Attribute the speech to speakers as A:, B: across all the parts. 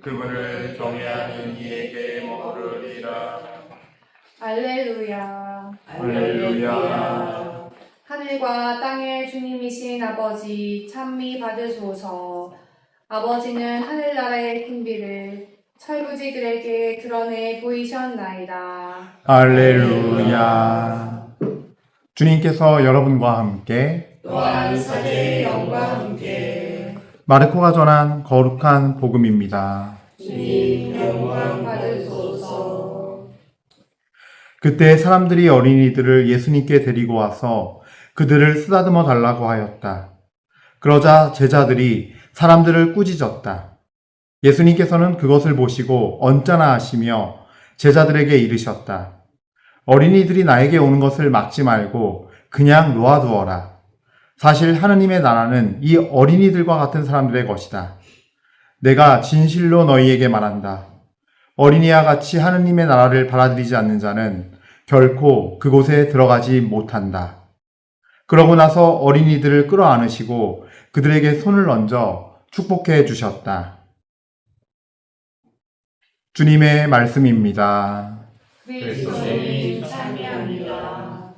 A: 그분을 경외하는 이에게 머무르리라.
B: 할렐루야.
A: 할렐루야.
B: 하늘과 땅의 주님이신 아버지 찬미 받으소서. 아버지는 하늘나라의 신비를 철부지들에게 드러내 보이셨나이다.
C: 할렐루야. 주님께서 여러분과 함께
B: 또한 사제의 영과 함께
C: 마르코가 전한 거룩한 복음입니다.
B: 주님 영광 받으소서.
C: 그때 사람들이 어린이들을 예수님께 데리고 와서 그들을 쓰다듬어 달라고 하였다. 그러자 제자들이 사람들을 꾸짖었다. 예수님께서는 그것을 보시고 언짢아 하시며 제자들에게 이르셨다. 어린이들이 나에게 오는 것을 막지 말고 그냥 놓아두어라. 사실 하느님의 나라는 이 어린이들과 같은 사람들의 것이다. 내가 진실로 너희에게 말한다. 어린이와 같이 하느님의 나라를 받아들이지 않는 자는 결코 그곳에 들어가지 못한다. 그러고 나서 어린이들을 끌어안으시고 그들에게 손을 얹어 축복해 주셨다. 주님의 말씀입니다.
B: 그리스도님 찬미합니다.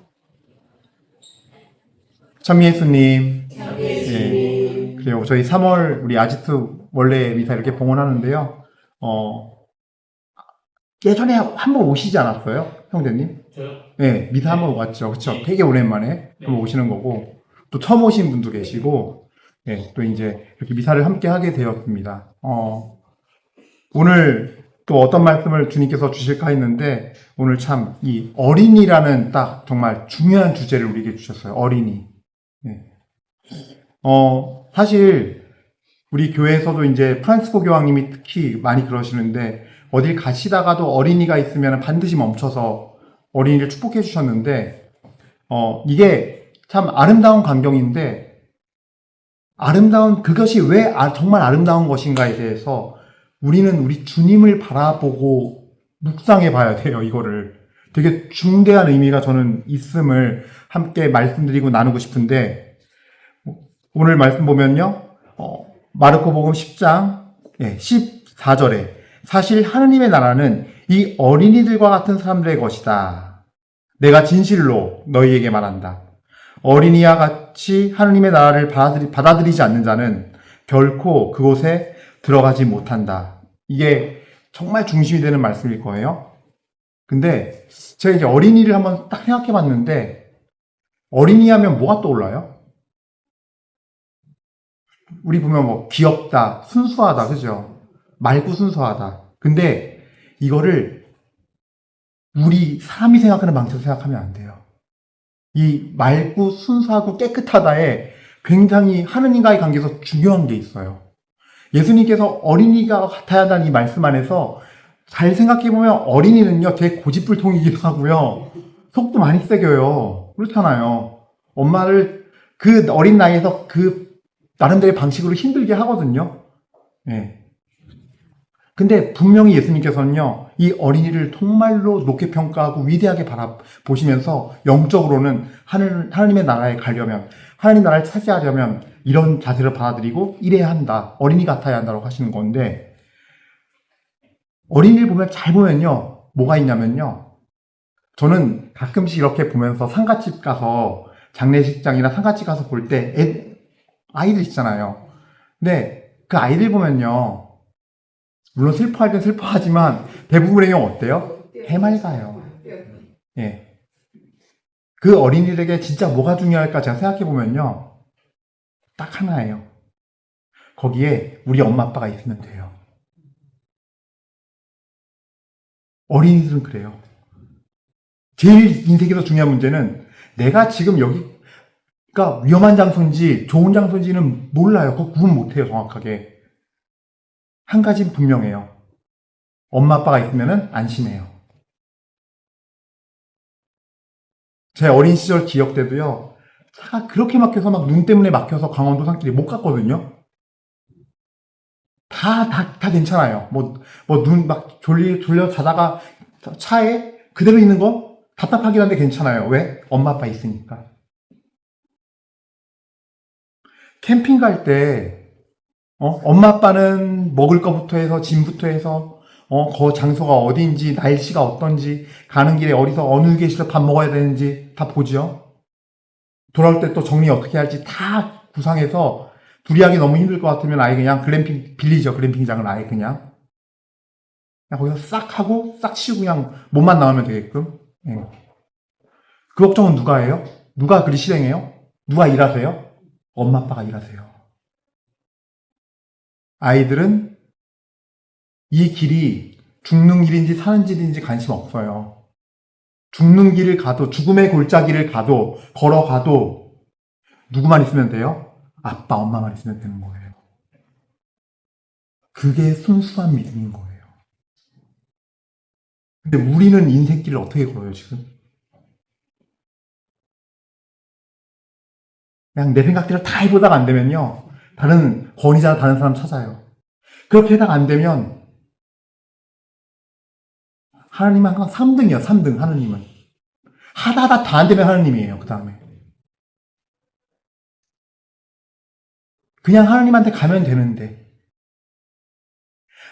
C: 참미예수님.
B: 예수님.
C: 그래요. 저희 3월 우리 아지트 원래 미사 이렇게 봉헌하는데요. 예전에 한 번 오시지 않았어요? 형제님?
A: 저요?
C: 네, 미사 한 번 왔죠. 그쵸? 되게 오랜만에 한번 오시는 거고, 또 처음 오신 분도 계시고, 네, 또 이제 이렇게 미사를 함께 하게 되었습니다. 오늘 또 어떤 말씀을 주님께서 주실까 했는데, 오늘 참 이 어린이라는 딱 정말 중요한 주제를 우리에게 주셨어요. 어린이. 네. 사실, 우리 교회에서도 이제 프란치스코 교황님이 특히 많이 그러시는데, 어딜 가시다가도 어린이가 있으면 반드시 멈춰서 어린이를 축복해 주셨는데, 이게 참 아름다운 광경인데, 그것이 왜 정말 아름다운 것인가에 대해서 우리는 우리 주님을 바라보고 묵상해 봐야 돼요, 이거를. 되게 중대한 의미가 저는 있음을 함께 말씀드리고 나누고 싶은데, 오늘 말씀 보면요, 마르코복음 10장 14절에 사실 하느님의 나라는 이 어린이들과 같은 사람들의 것이다. 내가 진실로 너희에게 말한다. 어린이와 같이 하느님의 나라를 받아들이지 않는 자는 결코 그곳에 들어가지 못한다. 이게 정말 중심이 되는 말씀일 거예요. 근데 제가 이제 어린이를 한번 딱 생각해 봤는데, 어린이 하면 뭐가 떠올라요? 우리 보면 뭐 귀엽다, 순수하다, 그죠? 맑고 순수하다. 근데 이거를 우리 사람이 생각하는 방식으로 생각하면 안 돼요. 이 맑고 순수하고 깨끗하다에 굉장히 하느님과의 관계에서 중요한 게 있어요. 예수님께서 어린이가 같아야 한다는 이 말씀 안에서 잘 생각해보면 어린이는요, 되게 고집불통이기도 하고요. 속도 많이 세겨요. 그렇잖아요. 엄마를 그 어린 나이에서 그 나름대로의 방식으로 힘들게 하거든요. 예. 근데 분명히 예수님께서는요, 이 어린이를 정말로 높게 평가하고 위대하게 바라보시면서 영적으로는 하나님의 나라에 가려면, 하나님 나라를 차지하려면 이런 자세를 받아들이고 이래야 한다. 어린이 같아야 한다고 하시는 건데, 어린이를 보면 잘 보면요, 뭐가 있냐면요, 저는 가끔씩 이렇게 보면서 상가집 가서, 장례식장이나 상가집 가서 볼 때 아이들 있잖아요. 근데 그 아이들 보면요, 물론 슬퍼할 땐 슬퍼하지만 대부분의 경우 어때요? 해맑아요. 예. 그 어린이들에게 진짜 뭐가 중요할까 제가 생각해 보면요, 딱 하나예요. 거기에 우리 엄마 아빠가 있으면 돼요. 어린이들은 그래요. 제일 인생에서 중요한 문제는 내가 지금 여기가 위험한 장소인지 좋은 장소인지는 몰라요. 그거 구분 못해요, 정확하게. 한 가지는 분명해요. 엄마 아빠가 있으면 안심해요. 제 어린 시절 기억 때도요, 차가 그렇게 막혀서 막 눈 때문에 막혀서 강원도 산길에 못 갔거든요. 다 괜찮아요. 눈 막 졸려 자다가 차에 그대로 있는 거 답답하긴 한데 괜찮아요. 왜? 엄마 아빠 있으니까. 캠핑 갈 때 엄마 아빠는 먹을 거부터 해서 짐부터 해서 그 장소가 어디인지 날씨가 어떤지 가는 길에 어디서 어느 곳에서 밥 먹어야 되는지 다 보죠. 돌아올 때 또 정리 어떻게 할지 다 구상해서 둘이 하기 너무 힘들 것 같으면 아예 그냥 글램핑 빌리죠. 글램핑장을 아예 그냥 거기서 싹 하고 싹 치우고 그냥 몸만 나오면 되게끔. 예. 그 걱정은 누가 해요? 누가 그리 실행해요? 누가 일하세요? 엄마 아빠가 일하세요. 아이들은 이 길이 죽는 길인지 사는 길인지 관심 없어요. 죽는 길을 가도 죽음의 골짜기를 가도 걸어가도 누구만 있으면 돼요? 아빠, 엄마만 있으면 되는 거예요. 그게 순수한 믿음인 거예요. 근데 우리는 인생길을 어떻게 걸어요, 지금? 그냥 내 생각대로 다 해보다가 안 되면요. 다른 권위자 다른 사람 찾아요. 그렇게 해다가 안 되면 하나님은 항상 3등이요. 3등 하나님은. 하다하다 다 안 되면 하나님이에요. 그 다음에. 그냥 하나님한테 가면 되는데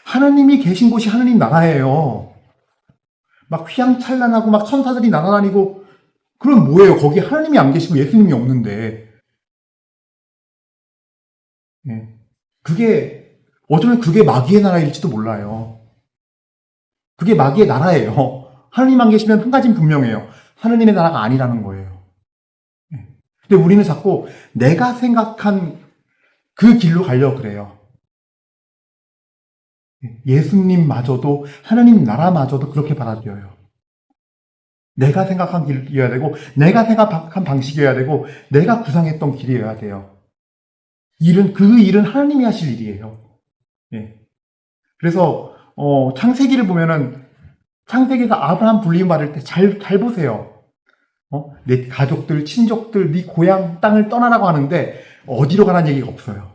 C: 하나님이 계신 곳이 하나님 나라예요. 막 휘황찬란하고 막 천사들이 날아다니고 그럼 뭐예요? 거기 하나님이 안 계시고 예수님이 없는데. 예. 그게 어쩌면 그게 마귀의 나라일지도 몰라요. 그게 마귀의 나라예요. 하나님 안 계시면 한 가지는 분명해요. 하나님의 나라가 아니라는 거예요. 예. 근데 우리는 자꾸 내가 생각한 그 길로 가려고 그래요. 예수님마저도 하나님 나라마저도 그렇게 받아들여요. 내가 생각한 길이어야 되고 내가 생각한 방식이어야 되고 내가 구상했던 길이어야 돼요. 그 일은 하나님이 하실 일이에요. 예. 그래서 창세기를 보면은 창세기에서 아브라함 불림 받을 때 잘 보세요. 내 가족들, 친족들, 네 고향 땅을 떠나라고 하는데 어디로 가라는 얘기가 없어요.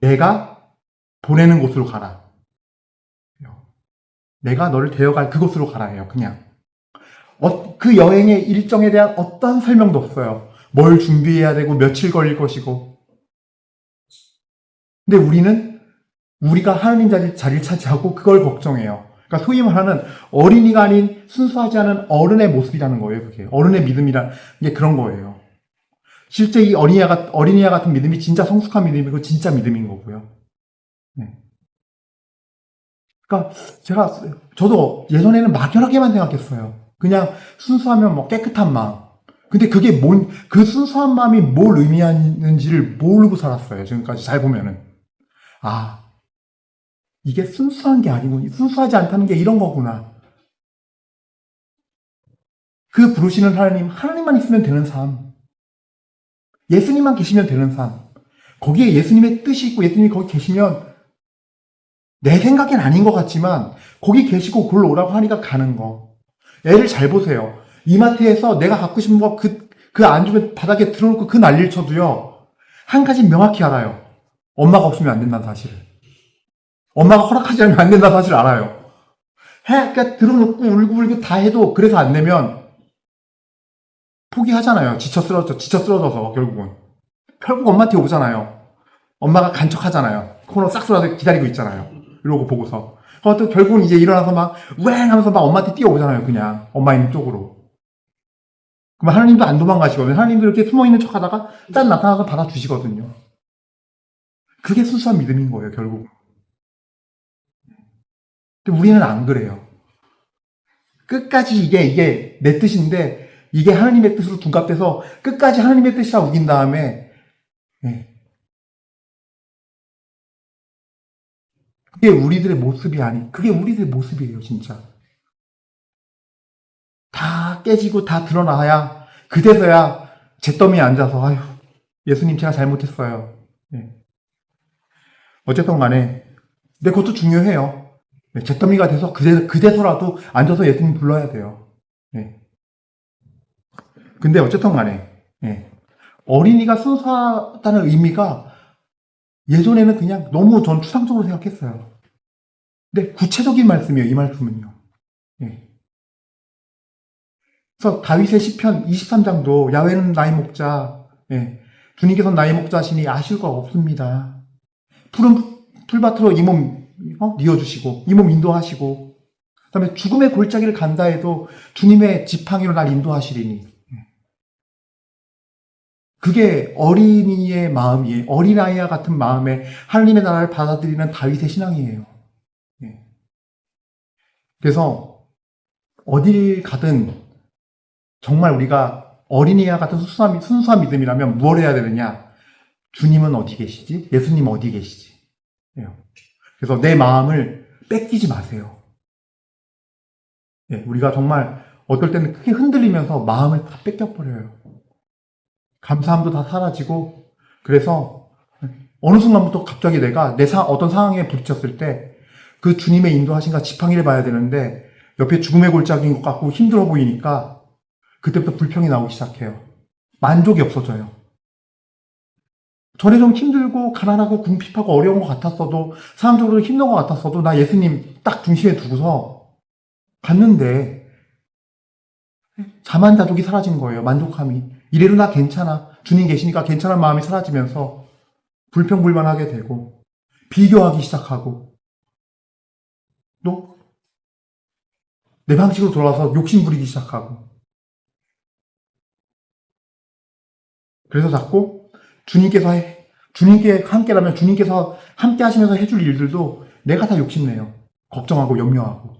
C: 내가 보내는 곳으로 가라. 내가 너를 데려갈 그곳으로 가라 해요. 그냥. 그 여행의 일정에 대한 어떤 설명도 없어요. 뭘 준비해야 되고 며칠 걸릴 것이고. 근데 우리가 하나님 자리를 차지하고 그걸 걱정해요. 그러니까 소위 말하는 어린이가 아닌 순수하지 않은 어른의 모습이라는 거예요. 그게 어른의 믿음이라는 게 그런 거예요. 실제 이 어린이와 같은 믿음이 진짜 성숙한 믿음이고 진짜 믿음인 거고요. 네. 그러니까 저도 예전에는 막연하게만 생각했어요. 그냥 순수하면 뭐 깨끗한 마음. 근데 그 순수한 마음이 뭘 의미하는지를 모르고 살았어요. 지금까지 잘 보면은. 이게 순수한 게 아니고, 순수하지 않다는 게 이런 거구나. 그 부르시는 하나님만 있으면 되는 삶. 예수님만 계시면 되는 삶. 거기에 예수님의 뜻이 있고 예수님이 거기 계시면 내 생각엔 아닌 것 같지만 거기 계시고 그걸로 오라고 하니까 가는 거. 애를 잘 보세요. 이마트에서 내가 갖고 싶은 거 그 안주에 바닥에 들어놓고 그 난리를 쳐도요. 한 가지 명확히 알아요. 엄마가 없으면 안 된다는 사실을. 엄마가 허락하지 않으면 안 된다는 사실을 알아요. 그러니까 들어놓고 울고 다 해도 그래서 안 되면 포기하잖아요. 지쳐 쓰러져서 결국 엄마한테 오잖아요. 엄마가 간척하잖아요. 코너 싹 쏠아서 기다리고 있잖아요. 이러고 보고서. 또 결국은 이제 일어나서 막 우앵 하면서 막 엄마한테 뛰어오잖아요. 그냥 엄마 있는 쪽으로. 그럼 하나님도 안 도망가시거든요. 하나님도 이렇게 숨어있는 척 하다가 짠 나타나서 받아주시거든요. 그게 순수한 믿음인 거예요. 결국. 근데 우리는 안 그래요. 끝까지 이게 내 뜻인데 이게 하나님의 뜻으로 둔갑돼서 끝까지 하나님의 뜻이라 우긴 다음에 그게 우리들의 모습이 그게 우리들의 모습이에요. 진짜. 다 깨지고 다 드러나야 그때서야 잿더미에 앉아서 아휴 예수님 제가 잘못했어요. 어쨌든 간에 근데 그것도 중요해요. 잿더미가 돼서 그대서라도 앉아서 예수님 불러야 돼요. 근데 어쨌든 간에 어린이가 순수하다는 의미가 예전에는 그냥 너무 전 추상적으로 생각했어요. 근데 구체적인 말씀이에요. 이 말씀은요. 그래서 다윗의 시편 23장도 야훼는 나의 목자 주님께서 나의 목자시니 아실 거 없습니다. 푸른 풀밭으로 이 몸 뉘어주시고 이 몸 인도하시고 그다음에 죽음의 골짜기를 간다 해도 주님의 지팡이로 날 인도하시리니 그게 어린이의 마음이에요. 어린아이와 같은 마음에 하나님의 나라를 받아들이는 다윗의 신앙이에요. 그래서 어딜 가든 정말 우리가 어린이와 같은 순수한 믿음이라면 무엇을 해야 되느냐? 주님은 어디 계시지? 예수님 어디 계시지? 그래서 내 마음을 뺏기지 마세요. 우리가 정말 어떨 때는 크게 흔들리면서 마음을 다 뺏겨버려요. 감사함도 다 사라지고 그래서 어느 순간부터 갑자기 내가 어떤 상황에 부딪혔을 때 그 주님의 인도하신가 지팡이를 봐야 되는데 옆에 죽음의 골짜기인 것 같고 힘들어 보이니까 그때부터 불평이 나오기 시작해요. 만족이 없어져요. 전에 좀 힘들고 가난하고 궁핍하고 어려운 것 같았어도 상황적으로 힘든 것 같았어도 나 예수님 딱 중심에 두고서 갔는데 자만자족이 사라진 거예요. 만족함이. 이래도 나 괜찮아. 주님 계시니까 괜찮은 마음이 사라지면서 불평불만하게 되고 비교하기 시작하고 또 내 방식으로 돌아와서 욕심 부리기 시작하고 그래서 자꾸 주님께 함께라면 주님께서 함께 하시면서 해줄 일들도 내가 다 욕심내요. 걱정하고 염려하고.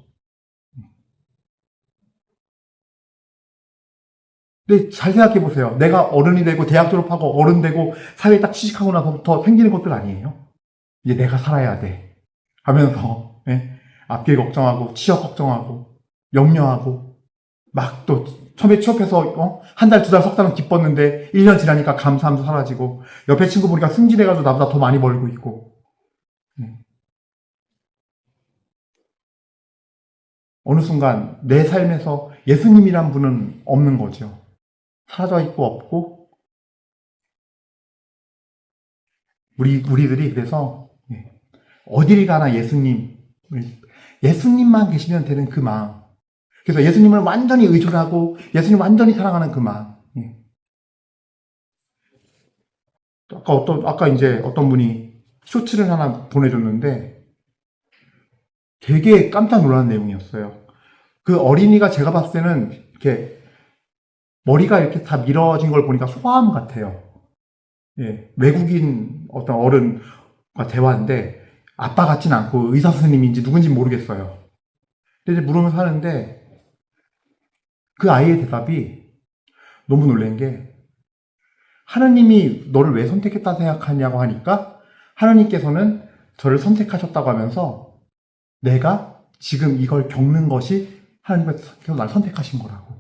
C: 근데 잘 생각해 보세요. 내가 어른이 되고 대학 졸업하고 어른 되고 사회에 딱 취직하고 나서부터 생기는 것들 아니에요? 이제 내가 살아야 돼 하면서 앞길 걱정하고 취업 걱정하고 염려하고 막 또 처음에 취업해서 한 달, 두 달, 석 달은 기뻤는데 1년 지나니까 감사함도 사라지고 옆에 친구 보니까 승진해가지고 나보다 더 많이 벌고 있고 어느 순간 내 삶에서 예수님이란 분은 없는 거죠. 사라져 있고 없고 우리들이 그래서 어디를 가나 예수님만 계시면 되는 그 마음. 그래서 예수님을 완전히 의존하고 예수님 완전히 사랑하는 그 마음. 아까 이제 어떤 분이 쇼츠를 하나 보내줬는데 되게 깜짝 놀라는 내용이었어요. 그 어린이가 제가 봤을 때는 이렇게 머리가 이렇게 다 밀어진 걸 보니까 소아암 같아요. 외국인 어떤 어른과 대화인데 아빠 같진 않고 의사 선생님인지 누군지 모르겠어요. 근데 이제 물으면서 하는데 그 아이의 대답이 너무 놀란 게 하나님이 너를 왜 선택했다 생각하냐고 하니까 하나님께서는 저를 선택하셨다고 하면서 내가 지금 이걸 겪는 것이 하나님께서 날 선택하신 거라고.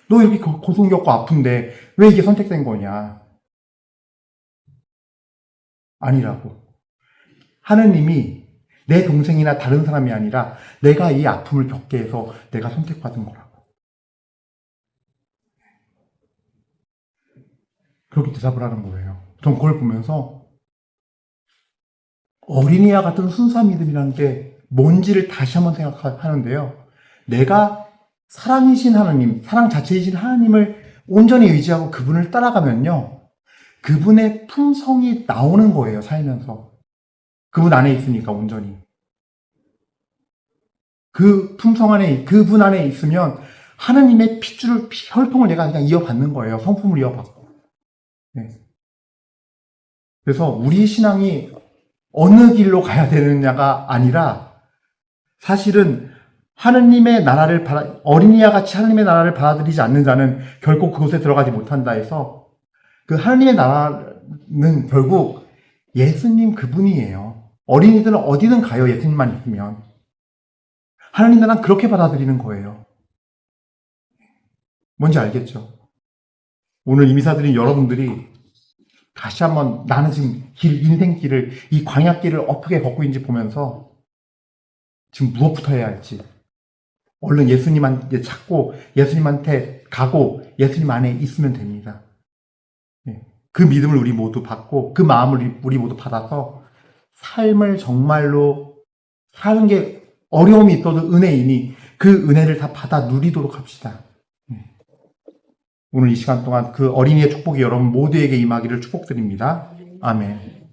C: 너 이렇게 고통 겪고 아픈데 왜 이게 선택된 거냐? 아니라고. 하나님이 내 동생이나 다른 사람이 아니라 내가 이 아픔을 겪게 해서 내가 선택받은 거라고. 그렇게 대답을 하는 거예요. 전 그걸 보면서 어린이와 같은 순수한 믿음이라는 게 뭔지를 다시 한번 생각하는데요. 내가 사랑이신 하나님, 사랑 자체이신 하나님을 온전히 의지하고 그분을 따라가면요. 그분의 품성이 나오는 거예요, 살면서. 그분 안에 있으니까, 온전히. 그 품성 안에, 그분 안에 있으면 하나님의 혈통을 내가 그냥 이어받는 거예요. 성품을 이어받고. 그래서 우리 신앙이 어느 길로 가야 되느냐가 아니라 사실은 하느님의 나라를 어린이와 같이 하느님의 나라를 받아들이지 않는 자는 결코 그곳에 들어가지 못한다 해서 그 하느님의 나라는 결국 예수님 그분이에요. 어린이들은 어디든 가요. 예수님만 있으면. 하느님 나라는 그렇게 받아들이는 거예요. 뭔지 알겠죠? 오늘 이 미사드린 여러분들이 다시 한번 나는 지금 인생길을, 이 광야길을 어떻게 걷고 있는지 보면서 지금 무엇부터 해야 할지 얼른 예수님한테 찾고 예수님한테 가고 예수님 안에 있으면 됩니다. 그 믿음을 우리 모두 받고 그 마음을 우리 모두 받아서 삶을 정말로 사는 게 어려움이 있어도 은혜이니 그 은혜를 다 받아 누리도록 합시다. 오늘 이 시간 동안 그 어린이의 축복이 여러분 모두에게 임하기를 축복드립니다. 아멘.